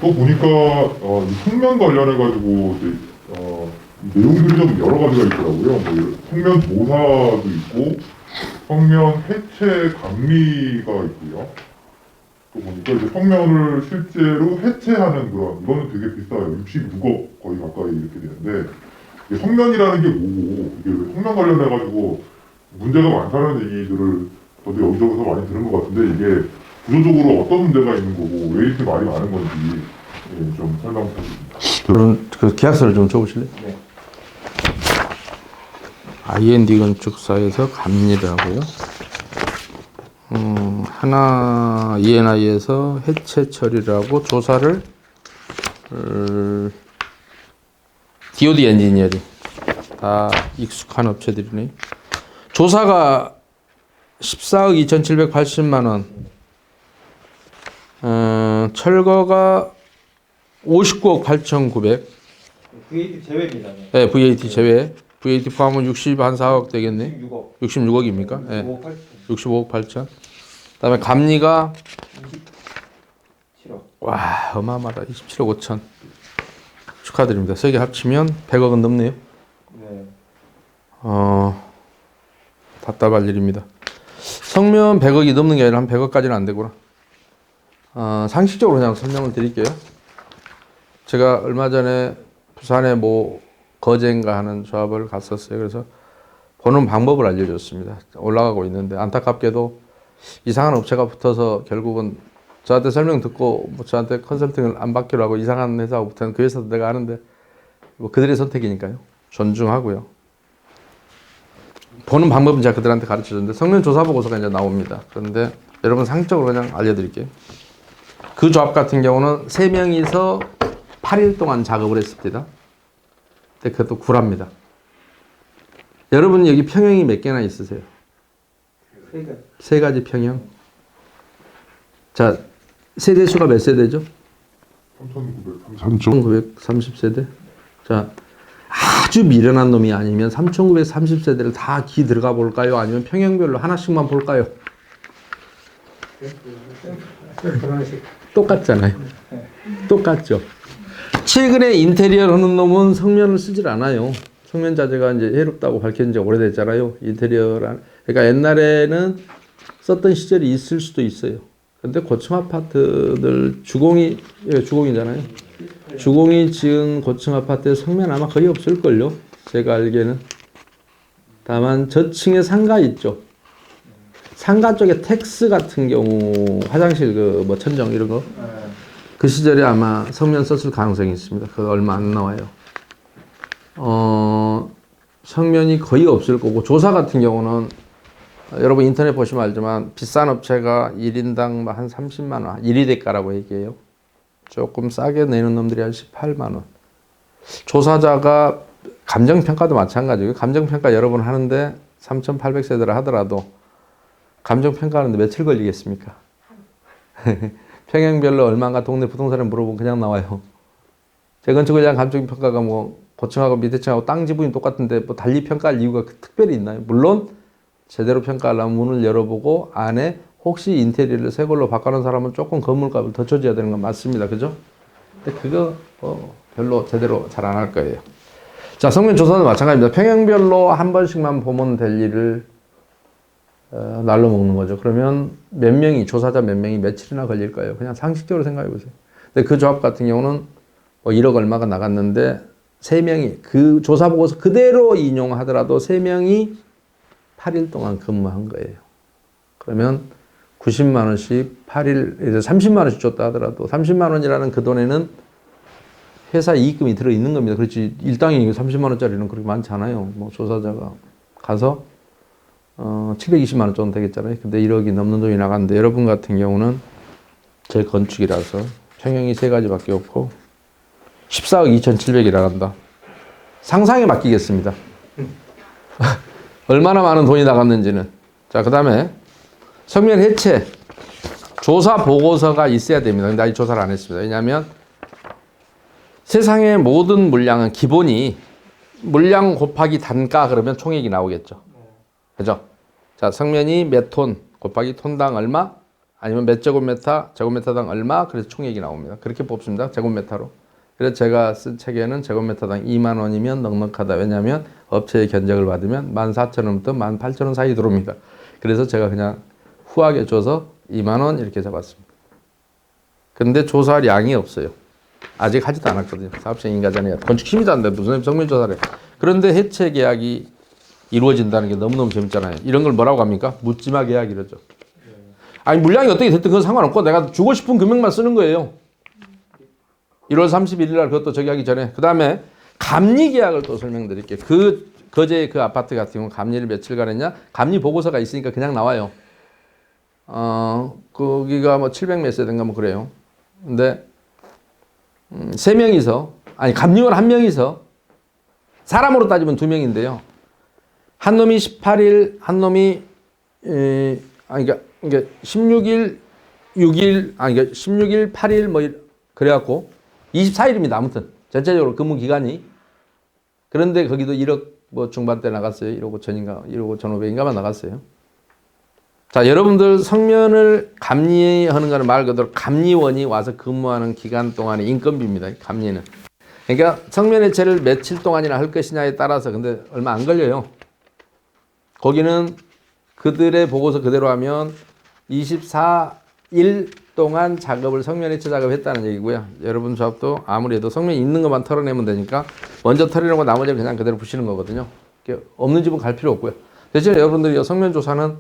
또 보니까 이 성면 관련해가지고 이제 내용들이 좀 여러 가지가 있더라고요. 뭐 성면 모사도 있고 성면 해체 감리가 있고요. 또 보니까 이제 성면을 실제로 해체하는 그런 이거는 되게 비싸요. 66억 거의 가까이 이렇게 되는데 이게 성면이라는 게 뭐고 이게 왜 성면 관련해가지고 문제가 많다는 얘기들을 저도 여기저기서 많이 들은 것 같은데 이게 구조적으로 어떤 문제가 있는 거고 왜 이렇게 말이 많은 건지 좀 설명 부탁드립니다. 그럼 그 계약서를 좀 줘보실래요? 네. IND 건축사에서 감리를 하고요. 하나 ENI에서 해체 처리를 하고 조사를 DOD 엔지니어링 다 익숙한 업체들이네. 조사가 14억 2,780만 원. 철거가 59억 8,900. VAT 제외입니다. 네. 네, VAT 제외. VAT 포함은 64억 되겠네. 66억. 66억입니까? 네. 65억 8천. 65억 8천. 그다음에 감리가 27억. 와 어마어마하다. 27억 5천. 축하드립니다. 세 개 합치면 100억은 넘네요. 네. 답답할 일입니다. 성면 100억이 넘는 게 아니라 한 100억까지는 안 되구나. 상식적으로 그냥 설명을 드릴게요. 제가 얼마 전에 부산에 뭐 거제인가 하는 조합을 갔었어요. 그래서 보는 방법을 알려줬습니다. 올라가고 있는데 안타깝게도 이상한 업체가 붙어서 결국은 저한테 설명 듣고 뭐 저한테 컨설팅을 안 받기로 하고 이상한 회사가 붙은 그 회사도 내가 아는데 뭐 그들의 선택이니까요. 존중하고요. 보는 방법은 제가 그들한테 가르쳐 줬는데 성면 조사 보고서가 이제 나옵니다. 그런데 여러분 상식적으로 그냥 알려드릴게요. 그 조합 같은 경우는 3명이서 8일 동안 작업을 했습니다. 근데 그것도 구랍니다. 여러분 여기 평형이 몇 개나 있으세요? 3가지 평형. 자, 세대수가 몇 세대죠? 3,930세대. 자, 아주 미련한 놈이 아니면 3,930세대를 다 기 들어가 볼까요? 아니면 평형별로 하나씩만 볼까요? 똑같잖아요. 똑같죠. 최근에 인테리어를 하는 놈은 성면을 쓰질 않아요. 성면 자재가 이제 해롭다고 밝혀진 지 오래됐잖아요. 인테리어란. 그러니까 옛날에는 썼던 시절이 있을 수도 있어요. 근데 고층 아파트들 주공이잖아요. 주공이 지은 고층 아파트에 성면 아마 거의 없을걸요. 제가 알기에는. 다만 저층에 상가 있죠. 상가 쪽에 텍스 같은 경우 화장실 그 뭐 천정 이런 거 그 시절에 아마 성면 썼을 가능성이 있습니다. 그거 얼마 안 나와요. 성면이 거의 없을 거고 조사 같은 경우는 여러분 인터넷 보시면 알지만 비싼 업체가 1인당 한 30만 원, 1위 대가라고 얘기해요. 조금 싸게 내는 놈들이 한 18만 원. 조사자가 감정평가도 마찬가지고요. 감정평가 여러 번 하는데 3,800세대를 하더라도 감정평가하는데 며칠 걸리겠습니까? 평형별로 얼마인가 동네 부동산에 물어보면 그냥 나와요. 재건축을 위한 감정평가가 뭐 고층하고 밑에층하고 땅 지분이 똑같은데 뭐 달리 평가할 이유가 특별히 있나요? 물론 제대로 평가하려면 문을 열어보고 안에 혹시 인테리어를 새 걸로 바꿔놓은 사람은 조금 건물값을 더 줘줘야 되는 건 맞습니다. 그죠? 근데 그거 별로 제대로 잘 안 할 거예요. 자, 성면 조사는 마찬가지입니다. 평형별로 한 번씩만 보면 될 일을 날로 먹는 거죠. 그러면 몇 명이, 조사자 몇 명이 며칠이나 걸릴까요? 그냥 상식적으로 생각해 보세요. 근데 그 조합 같은 경우는 뭐 1억 얼마가 나갔는데 3명이 그 조사 보고서 그대로 인용하더라도 3명이 8일 동안 근무한 거예요. 그러면 90만 원씩 8일, 이제 30만 원씩 줬다 하더라도 30만 원이라는 그 돈에는 회사 이익금이 들어있는 겁니다. 그렇지. 일당이 30만 원짜리는 그렇게 많지 않아요. 뭐 조사자가 가서 720만 원 정도 되겠잖아요. 근데 1억이 넘는 돈이 나갔는데 여러분 같은 경우는 제 건축이라서 평형이 3가지밖에 없고 14억 2,700이 나간다. 상상에 맡기겠습니다. 얼마나 많은 돈이 나갔는지는. 자, 그 다음에 성면 해체 조사 보고서가 있어야 됩니다. 근데 아직 조사를 안 했습니다. 왜냐하면 세상의 모든 물량은 기본이 물량 곱하기 단가 그러면 총액이 나오겠죠. 그죠? 자, 성면이 몇 톤 곱하기 톤당 얼마? 아니면 몇 제곱미터, 제곱미터당 얼마, 그래서 총액이 나옵니다. 그렇게 뽑습니다. 제곱미터로. 그래서 제가 쓴 책에는 제곱미터당 2만 원이면 넉넉하다. 왜냐하면 업체의 견적을 받으면 14,000원부터 18,000원 사이 들어옵니다. 그래서 제가 그냥 후하게 줘서 2만 원 이렇게 잡았습니다. 근데 조사할 양이 없어요. 아직 하지도 않았거든요. 사업자 인가전에 건축 심의도 안 돼. 무슨 성면조사를 해. 그런데 해체 계약이 이루어진다는 게 너무너무 재밌잖아요. 이런 걸 뭐라고 합니까? 묻지마 계약 이러죠. 아니 물량이 어떻게 됐든 그건 상관없고 내가 주고 싶은 금액만 쓰는 거예요. 1월 31일 날 그것도 저기 하기 전에. 그 다음에 감리 계약을 또 설명드릴게요. 거제 그 아파트 같은 경우는 감리를 며칠간 했냐? 감리 보고서가 있으니까 그냥 나와요. 거기가 뭐 700몇 세대인가 뭐 그래요. 근데 3명이서 아니 감리원 1명이서 사람으로 따지면 2명인데요. 한 놈이 18일, 한 놈이 그러니까 16일, 6일, 그러니까 16일, 8일 뭐 그래갖고 24일입니다. 아무튼 전체적으로 근무 기간이. 그런데 거기도 1억 뭐 중반대 나갔어요. 1억 5천인가, 1억 5,500인가만 나갔어요. 자, 여러분들 성면을 감리하는 거는 말 그대로 감리원이 와서 근무하는 기간 동안의 인건비입니다. 감리는. 그러니까 성면 해체를 며칠 동안이나 할 것이냐에 따라서 근데 얼마 안 걸려요. 거기는 그들의 보고서 그대로 하면 24일 동안 작업을 성면 해체 작업을 했다는 얘기고요. 여러분 조합도 아무래도 성면 있는 것만 털어내면 되니까 먼저 털어내고 나머지는 그냥 그대로 부시는 거거든요. 없는 집은 갈 필요 없고요. 대신에 여러분들이 성면 조사는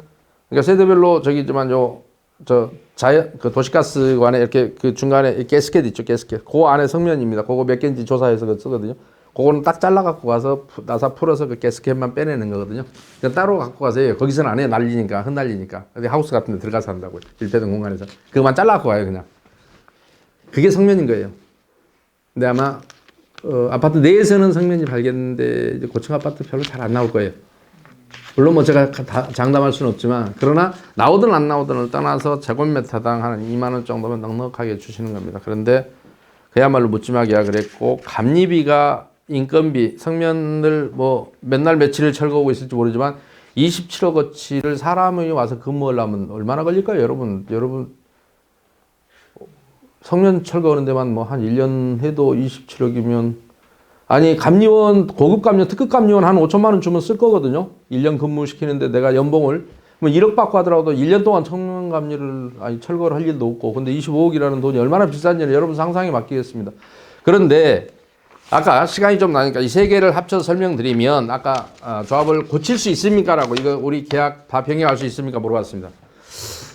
그러니까 세대별로 저기지만 그 도시가스관에 이렇게 그 중간에 가스켓 있죠, 가스켓. 그 안에 성면입니다. 그거 몇 개인지 조사해서 그거 쓰거든요. 그거는 딱 잘라 갖고 가서 나사 풀어서 그 가스켓만 빼내는 거거든요. 그냥 따로 갖고 가세요. 거기서는 안 해. 날리니까, 흩날리니까. 근데 하우스 같은 데 들어가서 한다고요. 밀폐된 공간에서. 그거만 잘라 갖고 가요, 그냥. 그게 성면인 거예요. 근데 아마 아파트 내에서는 성면이 발견됐는데 이제 고층 아파트 별로 잘 안 나올 거예요. 물론 뭐 제가 다 장담할 수는 없지만 그러나 나오든 안 나오든을 떠나서 제곱미터당 한 2만 원 정도면 넉넉하게 주시는 겁니다. 그런데 그야말로 묻지마 계약을 했고 감리비가 인건비 성면을 뭐 몇 날 며칠을 철거하고 있을지 모르지만 27억어치를 사람이 와서 근무하려면 얼마나 걸릴까요? 여러분 성면 철거하는 데만 뭐 한 1년 해도 27억이면 아니 감리원 고급 감리원 특급 감리원 한 5천만 원 주면 쓸 거거든요. 1년 근무시키는데 내가 연봉을 뭐 1억 받고 하더라도 1년 동안 청년 감리를 철거를 할 일도 없고 근데 25억이라는 돈이 얼마나 비싼지는 여러분 상상에 맡기겠습니다. 그런데 아까 시간이 좀 나니까 이 세 개를 합쳐서 설명드리면 아까 조합을 고칠 수 있습니까? 라고 이거 우리 계약 다 병행할 수 있습니까? 물어봤습니다.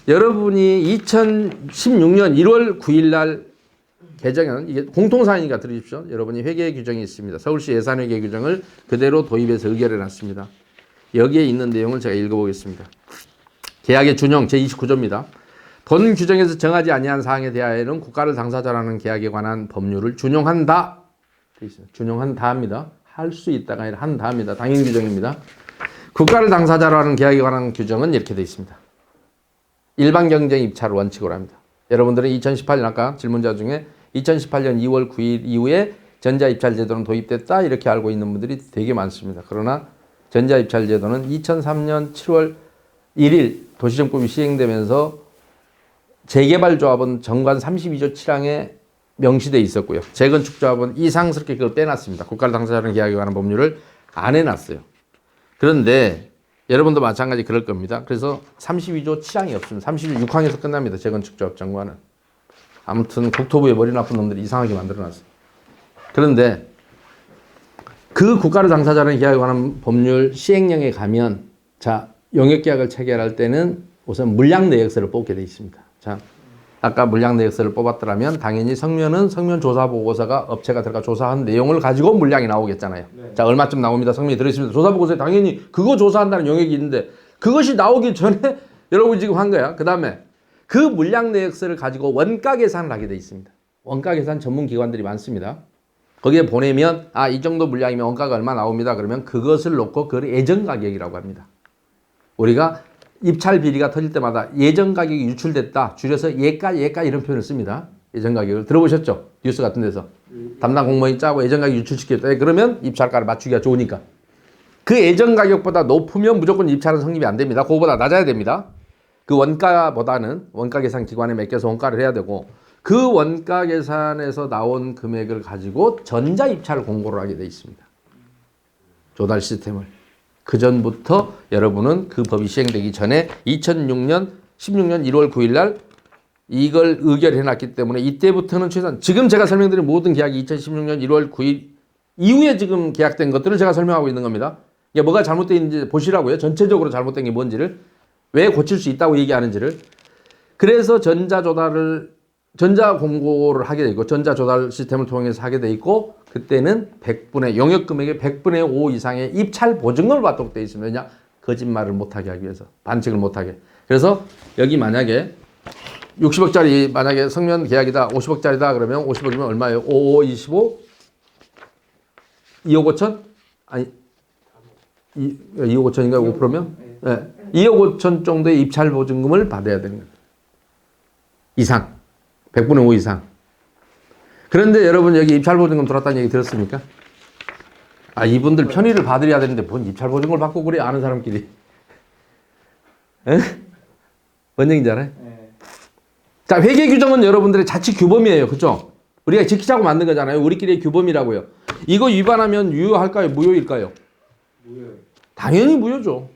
여러분이 2016년 1월 9일 날 개정은 이게 공통사항이니까 들으십시오. 여러분이 회계 규정이 있습니다. 서울시 예산회계 규정을 그대로 도입해서 의결해 놨습니다. 여기에 있는 내용을 제가 읽어보겠습니다. 계약의 준용 제29조입니다. 본 규정에서 정하지 아니한 사항에 대하여는 국가를 당사자로 하는 계약에 관한 법률을 준용한다. 준용한다 합니다. 할 수 있다가 아니라 한다 합니다. 당연 규정입니다. 국가를 당사자로 하는 계약에 관한 규정은 이렇게 되어 있습니다. 일반 경쟁 입찰을 원칙으로 합니다. 여러분들은 2018년 아까 질문자 중에 2018년 2월 9일 이후에 전자입찰 제도는 도입됐다 이렇게 알고 있는 분들이 되게 많습니다. 그러나 전자입찰 제도는 2003년 7월 1일 도시정법이 시행되면서 재개발조합은 정관 32조 7항에 명시되어 있었고요. 재건축조합은 이상스럽게 그걸 빼놨습니다. 국가를 당사자라는 계약에 관한 법률을 안 해놨어요. 그런데 여러분도 마찬가지 그럴 겁니다. 그래서 32조 7항이 없습니다. 36항에서 끝납니다. 재건축조합 정관은. 아무튼 국토부에 머리 나쁜 놈들이 이상하게 만들어놨어요. 그런데 그 국가를 당사자라는 계약에 관한 법률 시행령에 가면 자 용역계약을 체결할 때는 우선 물량내역서를 뽑게 되어 있습니다. 자 아까 물량내역서를 뽑았더라면 당연히 성면은 성면조사보고서가 업체가 들어가 조사한 내용을 가지고 물량이 나오겠잖아요. 네. 자 얼마쯤 나옵니다. 성면이 들어있습니다. 조사보고서에 당연히 그거 조사한다는 용역이 있는데 그것이 나오기 전에 여러분이 지금 한 거야. 그 다음에 그 물량내역서를 가지고 원가 계산을 하게 되어 있습니다. 원가 계산 전문 기관들이 많습니다. 거기에 보내면 이 정도 물량이면 원가가 얼마 나옵니다. 그러면 그것을 놓고 그걸 예정가격이라고 합니다. 우리가 입찰 비리가 터질 때마다 예정가격이 유출됐다. 줄여서 예가 이런 표현을 씁니다. 예정가격을 들어보셨죠? 뉴스 같은 데서. 담당 공무원이 짜고 예정가격 유출시켰다. 그러면 입찰가를 맞추기가 좋으니까. 그 예정가격보다 높으면 무조건 입찰은 성립이 안 됩니다. 그거보다 낮아야 됩니다. 그 원가보다는 원가 계산 기관에 맡겨서 원가를 해야 되고 그 원가 계산에서 나온 금액을 가지고 전자 입찰 공고를 하게 돼 있습니다. 조달 시스템을. 그 전부터 여러분은 그 법이 시행되기 전에 2006년 16년 1월 9일 날 이걸 의결해 놨기 때문에 이때부터는 최소한 지금 제가 설명드린 모든 계약이 2016년 1월 9일 이후에 지금 계약된 것들을 제가 설명하고 있는 겁니다. 이게 뭐가 잘못되어 있는지 보시라고요. 전체적으로 잘못된 게 뭔지를 왜 고칠 수 있다고 얘기하는지를. 그래서 전자 공고를 하게 돼 있고 전자 조달 시스템을 통해서 하게 돼 있고 그때는 100분의 용역 금액의 100분의 5 이상의 입찰 보증금을 받도록 돼 있습니다. 왜냐? 거짓말을 못하게 하기 위해서. 반칙을 못하게. 그래서 여기 만약에 60억짜리 만약에 성면 계약이다. 50억짜리다. 그러면 50억이면 얼마예요? 5, 5, 25? 2억 5천? 아니 2억 5천인가 5%면? 네. 2억 5천 정도의 입찰 보증금을 받아야 되는 거예요. 이상. 100분의 5 이상. 그런데 여러분 여기 입찰 보증금 들었다는 얘기 들었습니까? 아, 이분들 편의를 받으려야 되는데 뭔 입찰 보증금을 받고 그래 아는 사람끼리. 에? 뭔 얘기인지 알아요? 네. 자, 회계 규정은 여러분들의 자치 규범이에요. 그죠? 우리가 지키자고 만든 거잖아요. 우리끼리의 규범이라고요. 이거 위반하면 유효할까요? 무효일까요? 무효. 당연히 무효죠.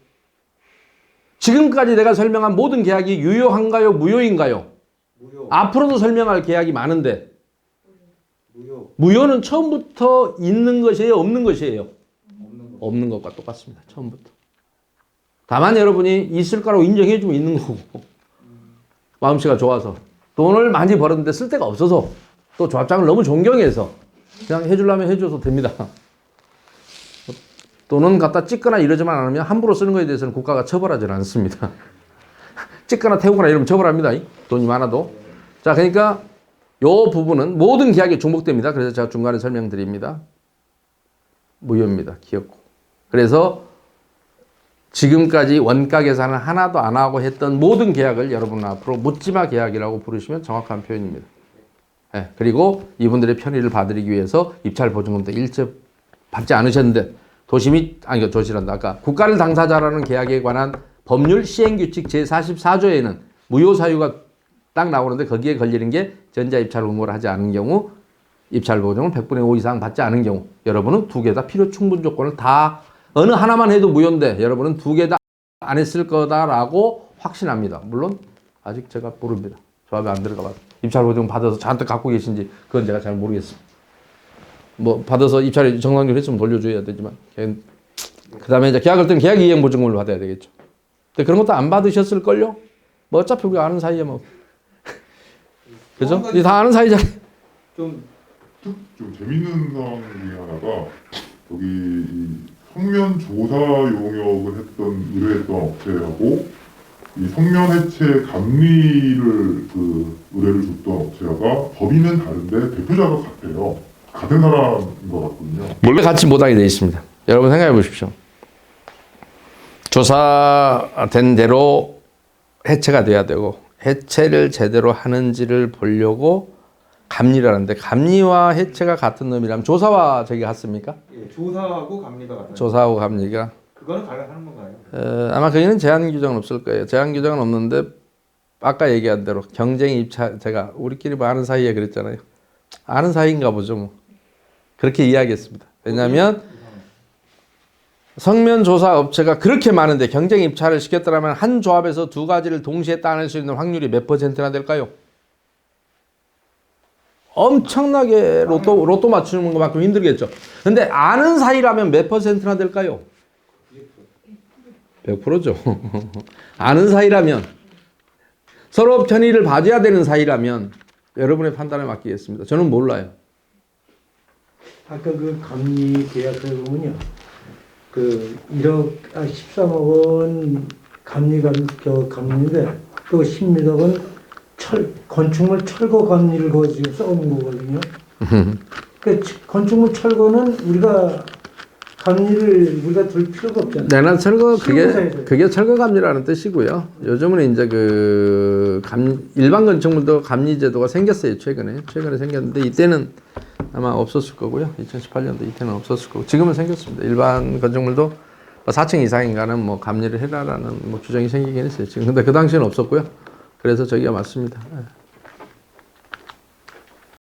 지금까지 내가 설명한 모든 계약이 유효한가요? 무효인가요? 무효. 앞으로도 설명할 계약이 많은데 무효. 무효는 처음부터 있는 것이에요? 없는 것이에요? 없는 거. 없는 것과 똑같습니다. 처음부터. 다만 여러분이 있을 거라고 인정해주면 있는 거고 마음씨가 좋아서 돈을 많이 벌었는데 쓸 데가 없어서 또 조합장을 너무 존경해서 그냥 해주려면 해줘도 됩니다. 돈은 갖다 찍거나 이러지만 않으면 함부로 쓰는 거에 대해서는 국가가 처벌하지 않습니다. 찍거나 태우거나 이러면 처벌합니다. 돈이 많아도. 자, 그러니까 요 부분은 모든 계약에 중복됩니다. 그래서 제가 중간에 설명드립니다. 무효입니다. 기억고. 그래서 지금까지 원가 계산을 하나도 안 하고 했던 모든 계약을 여러분 앞으로 묻지마 계약이라고 부르시면 정확한 표현입니다. 네, 그리고 이분들의 편의를 받으기 위해서 입찰 보증금도 일체 받지 않으셨는데 도시란다. 아까 국가를 당사자라는 계약에 관한 법률 시행규칙 제44조에는 무효 사유가 딱 나오는데 거기에 걸리는 게 전자입찰 의무를 하지 않은 경우 입찰 보증을 100분의 5 이상 받지 않은 경우 여러분은 두 개 다 필요 충분 조건을 다 어느 하나만 해도 무효인데 여러분은 두 개 다 안 했을 거다라고 확신합니다. 물론 아직 제가 모릅니다. 조합에 안 들어가 봐서 입찰 보증 받아서 잔뜩 갖고 계신지 그건 제가 잘 모르겠습니다. 뭐 받아서 입찰에 정상적으로 했으면 돌려줘야 되지만 그 다음에 이제 계약할 때는 계약 이행 보증금을 받아야 되겠죠. 근데 그런 것도 안 받으셨을걸요? 뭐 어차피 우리가 아는 사이에 뭐 그죠? 이 다 아는 사이잖아요. 좀 좀 재밌는 사항 중에 하나가 여기 이 성면 조사 용역을 의뢰했던 업체하고 이 성면 해체 감리를 의뢰를 줬던 업체가 법인은 다른데 대표자가 같아요. 같은 사람인 것 같거든요. 원래 같이 못하게 되어 있습니다. 여러분 생각해 보십시오. 조사된 대로 해체가 돼야 되고 해체를 제대로 하는지를 보려고 감리를 하는데 감리와 해체가 같은 놈이라면 조사와 저기 같습니까? 예, 조사하고 감리가 같아요. 조사하고 감리가 그거는 가능한 건가요? 아마 거기는 제한 규정은 없을 거예요. 제한 규정은 없는데 아까 얘기한 대로 경쟁 입찰 제가 우리끼리 뭐 아는 사이에 그랬잖아요. 아는 사이인가 보죠 뭐. 그렇게 이해하겠습니다. 왜냐하면 성면 조사 업체가 그렇게 많은데 경쟁 입찰을 시켰더라면 한 조합에서 두 가지를 동시에 따낼 수 있는 확률이 몇 %나 될까요? 엄청나게 로또 맞추는 것만큼 힘들겠죠. 근데 아는 사이라면 몇 %나 될까요? 100%죠. 아는 사이라면 서로 편의를 봐줘야 되는 사이라면 여러분의 판단에 맡기겠습니다. 저는 몰라요. 아까 그 감리 계약서에 보면요. 그 13억 원 감리인데 또 16억 원 건축물 철거 감리를 그거 지금 써놓은 거거든요. 그 건축물 철거는 우리가 감리를 우리가 들 필요가 없잖아요. 내나 철거 실무사에서요. 그게 철거 감리라는 뜻이고요. 요즘은 이제 일반 건축물도 감리 제도가 생겼어요. 최근에 생겼는데 이때는 아마 없었을 거고요. 2018년도 이때는 없었을 거고 지금은 생겼습니다. 일반 건축물도 4층 이상인가는 뭐 감리를 해라라는 뭐 규정이 생기긴 했어요. 지금 근데 그 당시에는 없었고요. 그래서 저기가 맞습니다. 예.